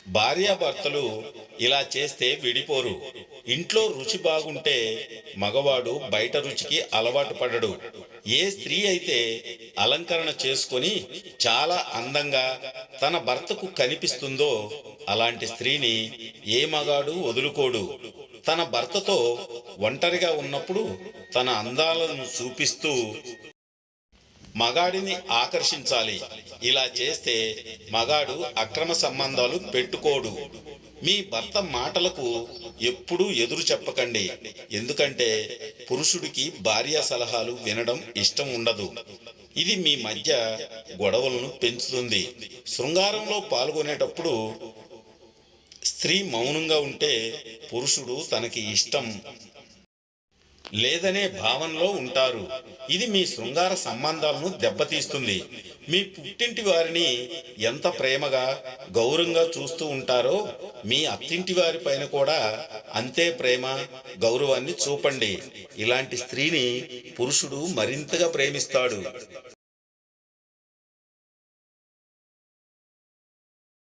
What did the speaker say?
భార్యాభర్తలు ఇలా చేస్తే విడిపోరు. ఇంట్లో రుచి బాగుంటే మగవాడు బయట రుచికి అలవాటు పడడు. ఏ స్త్రీ అయితే అలంకరణ చేసుకొని చాలా అందంగా తన భర్తకు కనిపిస్తుందో అలాంటి స్త్రీని ఏ మగాడు వదులుకోడు. తన భర్తతో ఒంటరిగా ఉన్నప్పుడు తన అందాలను చూపిస్తూ మగాడిని ఆకర్షించాలి. ఇలా చేస్తే మగాడు అక్రమ సంబంధాలు పెట్టుకోడు. మీ భర్త మాటలకు ఎప్పుడూ ఎదురు చెప్పకండి. ఎందుకంటే పురుషుడికి భార్య సలహాలు వినడం ఇష్టం ఉండదు. ఇది మీ మధ్య గొడవలను పెంచుతుంది. శృంగారంలో పాల్గొనేటప్పుడు స్త్రీ మౌనంగా ఉంటే పురుషుడు తనకి ఇష్టం లేదనే భావనలో ఉంటారు. ఇది మీ శృంగార సంబంధాలను దెబ్బతీస్తుంది. మీ పుట్టింటి వారిని ఎంత ప్రేమగా గౌరవంగా చూస్తూ ఉంటారో మీ అత్తింటి వారి పైన కూడా అంతే ప్రేమ గౌరవాన్ని చూపండి. ఇలాంటి స్త్రీని పురుషుడు మరింతగా ప్రేమిస్తాడు.